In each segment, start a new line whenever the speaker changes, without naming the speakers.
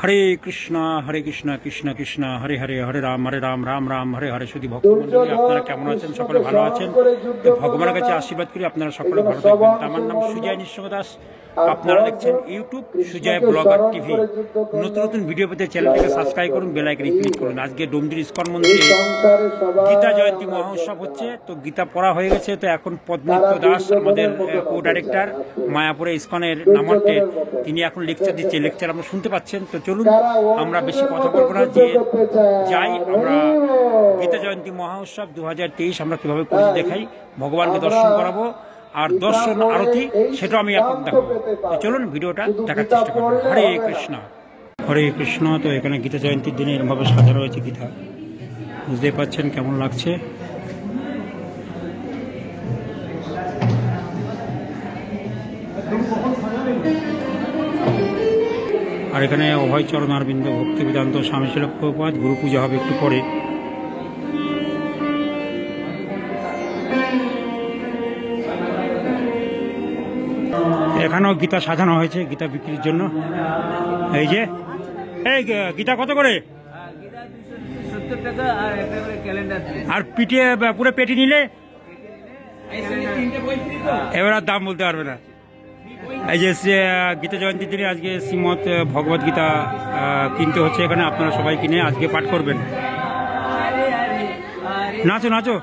হরে কৃষ্ণ কৃষ্ণ কৃষ্ণ হরে হরে, হরে রাম রাম রাম হরে হরে। শুধু ভক্তমণ্ডলী, আপনারা কেমন আছেন? সকলে ভালো আছেন? তো ভগবানের কাছে আশীর্বাদ করি আপনারা সকলে ভালো থাকবেন। আমার নাম সুজয় নিঃসঙ্গ দাস, আপনারা দেখছেন ইউটিউব সুজয় ব্লগার টিভি। নতুন নতুন ভিডিও পেতে চ্যানেলটিকে সাবস্ক্রাইব করুন, বেল আইকনে ক্লিক করুন। আজকে ডোমজুর ইস্কন মন্দিরে গীতা জয়ন্তী মহোৎসব হচ্ছে, তো গীতা পড়া হয়ে গেছে। তো এখন পদ্মনিত্য দাস, আমাদের কো ডাইরেক্টর মায়াপুরে ইস্কনের নামটে, তিনি এখন লেকচার দিচ্ছে। লেকচার আমরা শুনতে পাচ্ছেন। তো চলুন, আমরা বেশি কথা বলবো না, যে যাই আমরা গীতা জয়ন্তী মহোৎসব 2023 আমরা কিভাবে করে দেখাই, ভগবানকে দর্শন করাবো, আর দর্শন আরতি সেটাও আমি আপনাকে দেখাবো। তো চলুন ভিডিওটা দেখার চেষ্টা করবো। হরে কৃষ্ণ হরে কৃষ্ণ। তো এখানে গীতা জয়ন্তীর দিনে এরকমভাবে সাজানো রয়েছে গীতা, বুঝতেই পাচ্ছেন কেমন লাগছে। আর এখানে অভয় চরণ অরবিন্দ ভক্তি বেদান্ত স্বামী শিল প্রভুপাদ, গুরু পূজা হবে একটু পরে। এখানেও গীতা সাজানো হয়েছে গীতা বিক্রির জন্য। এই যে এই গীতা কত করে? আর পিঠে পুরো পেটি নিলে এবার আর দাম বলতে পারবে না। এই যে গীতা জয়ন্তীর দিনে আজকে শ্রীমৎ ভগবত গীতা কিনতে হচ্ছে এখানে, আপনারা সবাই কিনে আজকে পাঠ করবেন। নাচো নাচো।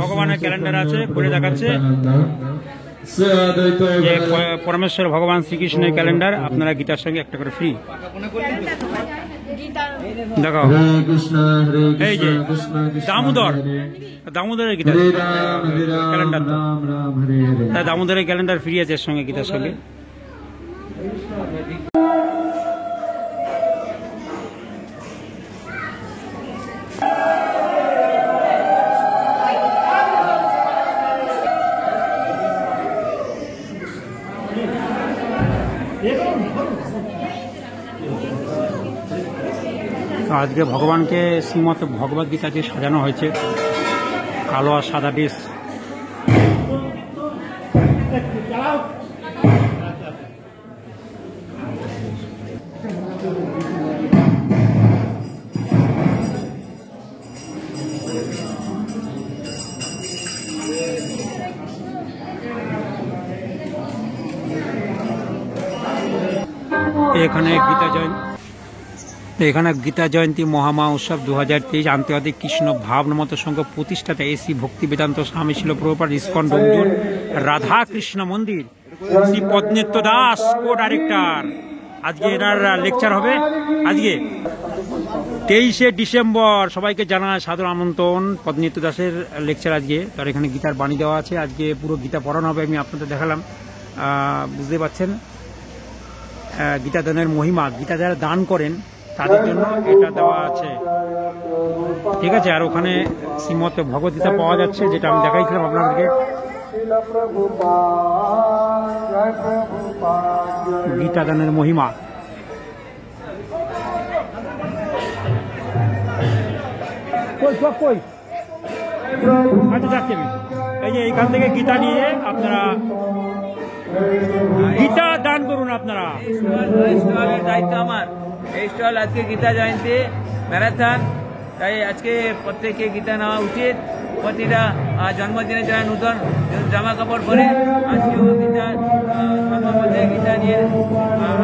ভগবানের ক্যালেন্ডার আছে, করে দেখাচ্ছে যে পরমেশ্বর ভগবান শ্রীকৃষ্ণের ক্যালেন্ডার, আপনারা গীতার সঙ্গে একটা করে ফ্রি দেখাও। এই যে দামোদরের গীতা ক্যালেন্ডার, দামোদরের ক্যালেন্ডার ফ্রি আছে এর সঙ্গে, গীতার সঙ্গে। আজকে ভগবানকে শ্রীমৎ ভগবত গীতা যে সাজানো হয়েছে, কালো আর সাদা ড্রেস। এখানে গীতা জয়ন্তী মহামা উৎসব 2023 আন্তর্জাতিক কৃষ্ণ ভাবনমত সংঘ প্রতিষ্ঠাতা এসি ভক্তি বেদান্ত স্বামী শিল প্রভুপাদ ইস্কন ডোমজুর রাধা কৃষ্ণ মন্দির, শ্রী পদ্মনিত্য দাস কো ডাইরেক্টর। আজকে এনার লেকচার হবে আজকে 23শে ডিসেম্বর। সবাইকে জানায় সাদর আমন্ত্রণ। পদ্মনিত্য দাসের লেকচার আজকে, তার এখানে গীতার বাণী দেওয়া আছে। আজকে পুরো গীতা পড়ানো হবে, আমি আপনাদের দেখালাম, বুঝতে পারছেন গীতা দানের মহিমা। গীতা যারা দান করেন তাদের জন্য এটা দেওয়া আছে, ঠিক আছে। আর ওখানে শ্রীমৎ ভগবদ্গীতা পাওয়া যাচ্ছে, যেটা আমি দেখাইছিলাম আপনাদেরকে। গীতা দানের মহিমা। যাচ্ছি আমি, এই যে এইখান থেকে গীতা নিয়ে আপনারা গীতা দান করুন। আপনারা
দায়িত্ব আমার এই স্টল, আজকে গীতা জয়ন্তী ম্যারাথন, তাই আজকে প্রত্যেকে গীতা নেওয়া উচিত। প্রতিটা জন্মদিনে যারা নূতন জামা কাপড় পরে আজকেও গীতা গীতা নিয়ে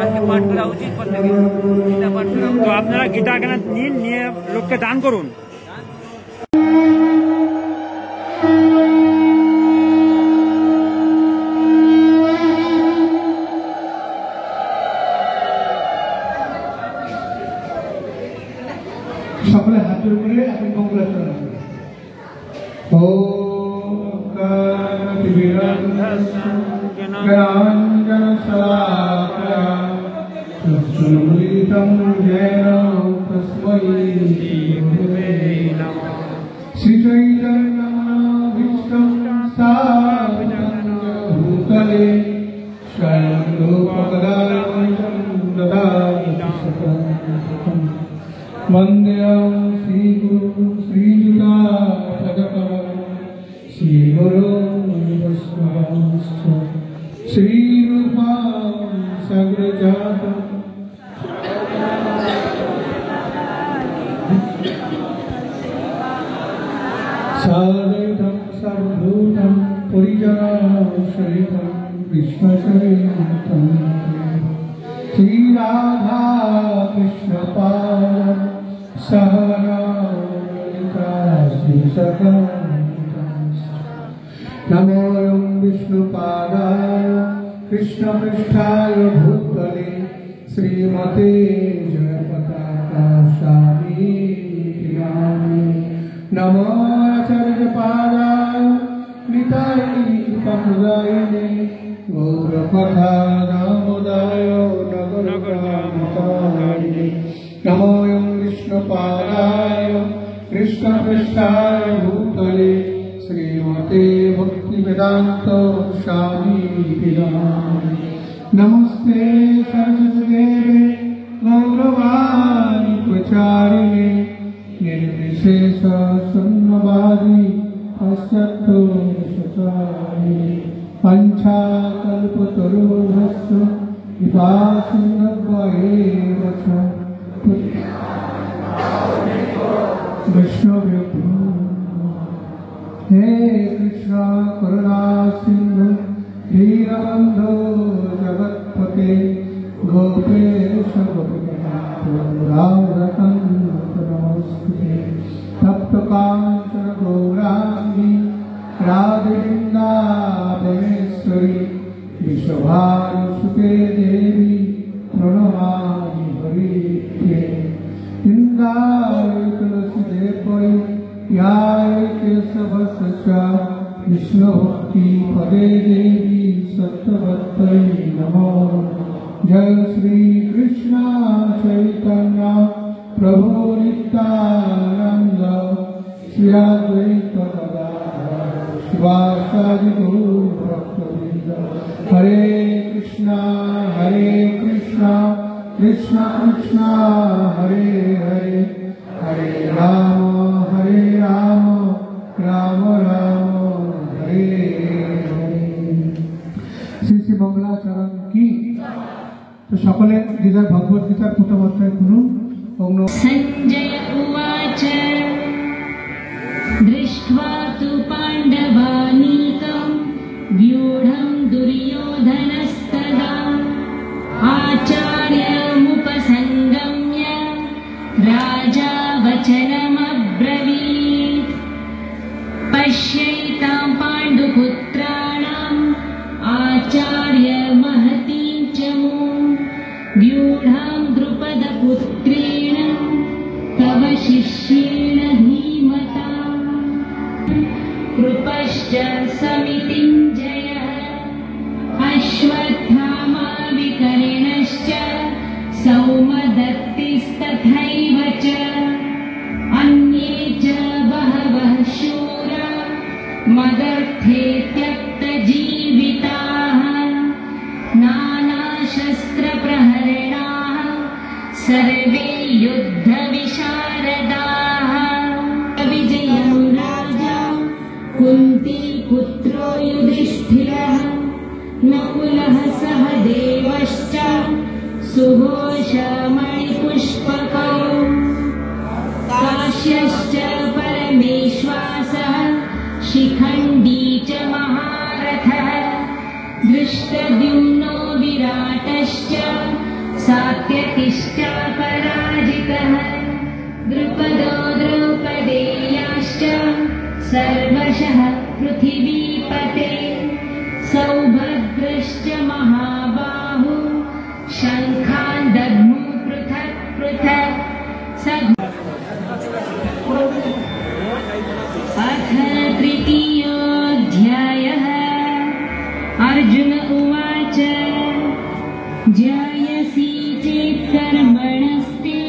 আজকে পাঠ করা উচিত, প্রত্যেকে গীতা পাঠ করা উচিত।
তো আপনারা গীতা কেন নিন, নিয়ে লোককে দান করুন।
সকলে হাতের উপরে আপনি কংগ্রেচুলেশন করবেন। ওম কাঞ্চন শলাকায়া চক্ষুর্মীলিতং যেন তস্मै শ্রীগুরবে নমঃ। শ্রীচৈতন্যমনোভীষ্টং স্থাপিतं ভূতলে স্বয়ং রূপকদামৃतं দদাতি সততম। वंदेहं श्रीगुरु श्रीयुतापदकमलं श्रीगुरुं वैष्णवंश्च श्रीरूपां कृष्ण चैतन्य श्री राधा कृष्ण पाद सहनावलिका श्री सकल नमो विष्णुपादाय कृष्णपृष्ठाय भूतले श्रीमते जयपताका स्वामी नमो आचार्यपादाय निताय कमलायिने गौरपथा नामोदाय नगरगामितायिने नमो विष्णुपादाय कृष्णपृष्ठाय भूतले श्रीमते भक्तिवेदांत स्वामी नमस्ते सरस्वतीदेवे गौरवाणी प्रचारिणे निर्विशेष शून्यवादी पाश्चात्योपचारिणे पंचाकल्पतरुभ्यश्च कृपासिन्धुभ्येव च वैष्णवेभ्यो हे कृष्ण करुणा सिंधु धीरबंधो जगत्पते गोपेश गोपीनाथ राधाकांत नमस्ते तप्त कांचन गौरांगी राधे वृंदावनेश्वरी विश्वभानुसुते देवी प्रणमामि हरिप्रिये इंदाय तुलसीदेवै याय केशवस्य विष्णुभक्ति पदे देवी सत्यवत्यै नमो जय श्री कृष्ण चैतन्य प्रभु नित्यानंद श्री अद्वैत गदाधर शिवासादि गौरभक्तवृंद हरे कृष्णा कृष्ण कृष्ण हरे हरे हरे राम राम राम हरे हरे श्री श्री मंगलाचरण की तो सकले गीता भगवत गीतार प्रथम अध्याय खुलुन ओम नमः
संजय उवाच दृष्ट्वा तु पाण्डवानीकं व्यूढं दुर्योधनस्तदा आचार्यमुपसङ्गम्य राजा वचनमब्रवीत् पश्यैतां पाण्डुपुत्राणाम् आचार्य महतीं च व्यूढां द्रुपदपुत्रेण तव शिष्येण धीमता कृपश्च समितिञ्जयः अश्वत्थामा विकर्णश्च सौमदत्तिस्तथैव च अन्ये च बहवः शूरा मदर्थे त्यक्तजीविताः नानाशस्त्रप्रहरणाः सर्वे युद्धविशारदाः विजयं राजा कुन्तीपुत्रो युधिष्ठिरः नकुलः सह देवश्च सुघोषमणिपुष्पकौ काश्यश्च परमेश्वासः शिखण्डी च महारथः दृष्टद्युम्नो विराटश्च सात्यकिश्च पराजितः द्रुपदो द्रौपदेयाश्च सर्वशः पृथिवीपते सौभद्रश्च महाबाहु शङ्खान् दद्मु पृथक् पृथक् अथ तृतीयोऽध्यायः अर्जुन उवाच जायसि चेत् कर्मणस्ते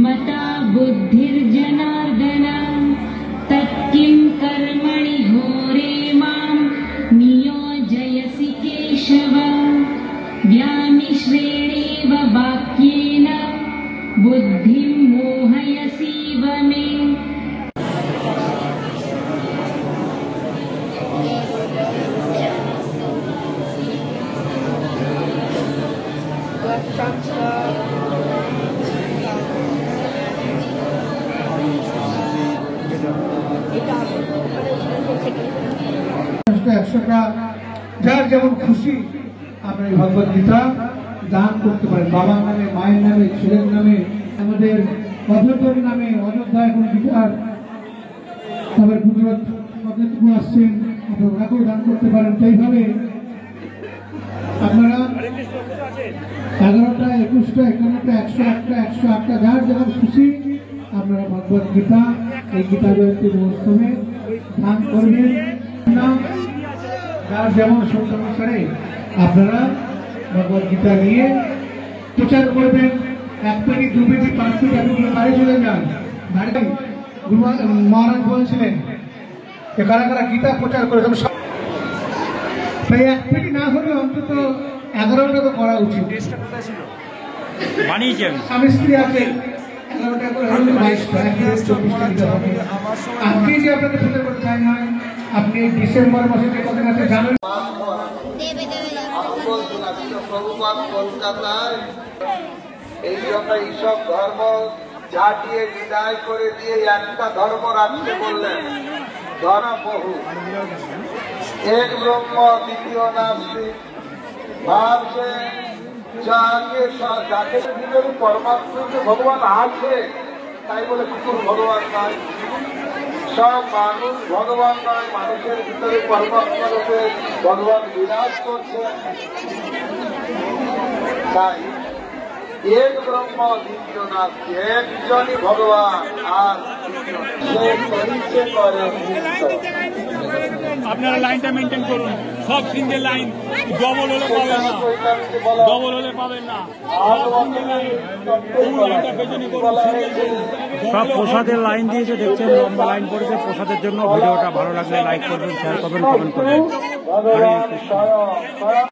मता बुद्धिर्जनार्दन तत्किं कर्मणि घोरे मां नियोजयसि केशव व्यामिश्रेणेव वाक्येन बुद्धिं मोहयसीव मे
একশোটা যার যেমন খুশি আপনার এই ভগবত গীতা দান করতে পারেন। বাবার নামে, মায়ের নামে, ছেলের নামে, আমাদের অযোধ্যার নামে। অযোধ্যা এখন গীতার তারপরে গুজরাট পদ্ধতি আসছেন, আপনারা ওনাকেও দান করতে পারেন। তো এইভাবে আপনারা 11টা, 21টা, 51টা, 101টা, 108টা যার যেমন খুশি আপনারা ভগবত গীতা এই গীতা জয়ন্তী মহোৎসবে দান করবেন। যার যেমন সত্য অনুসারে আপনারা ভগবত গীতা নিয়ে প্রচার করবেন। 1 পেটি, 2 পেটি, 5 পেটি আপনারা বাড়ি চলে যান। বাড়িতে মহারাজ বলছিলেন যে কারা কারা গীতা প্রচার করে তাই 1 পেটি না হলে অন্তত 11টা তো করা উচিত।
বানিয়েছেন
স্বামী স্ত্রী আছে 11টা করে হলে 22টা, 24টা দিতে হবে। আজকে যে আপনাদের প্রচার করতে চাই না, আপনি ডিসেম্বর মাসে যে কদিন আছে জানেন।
প্রভুপাদ কলকাতায় এই জন্য এইসব ধর্ম ঝাঁটিয়ে বিদায় করে দিয়ে একটা ধর্ম রাখতে বললেন। ধর্ম বহু, এক ব্রহ্ম, দ্বিতীয় নাস্তিক। ভাবছে যাকে ভিতরে পরমাত্মা ভগবান আছে, তাই বলে কুকুর ভগবান নয়। সব মানুষ ভগবান নয়, মানুষের ভিতরে পরমাত্মা রূপে ভগবান বিরাজ করছে। তাই এক ব্রহ্ম, দ্বিতীয় নাস্তি, একজনই ভগবান। আর সে পরিচয় করে
আপনারা লাইনটা মেনটেন করুন, সব সিঙ্গেল লাইন, ডবল হলে পাবেন না, ডবল হলে পাবেন না। সব প্রসাদের লাইন দিয়েছে, দেখছেন লম্বা লাইন পড়েছে প্রসাদের জন্য। ভিডিওটা ভালো লাগলে লাইক করবেন, শেয়ার করবেন, কমেন্ট করবেন। হরে কৃষ্ণ।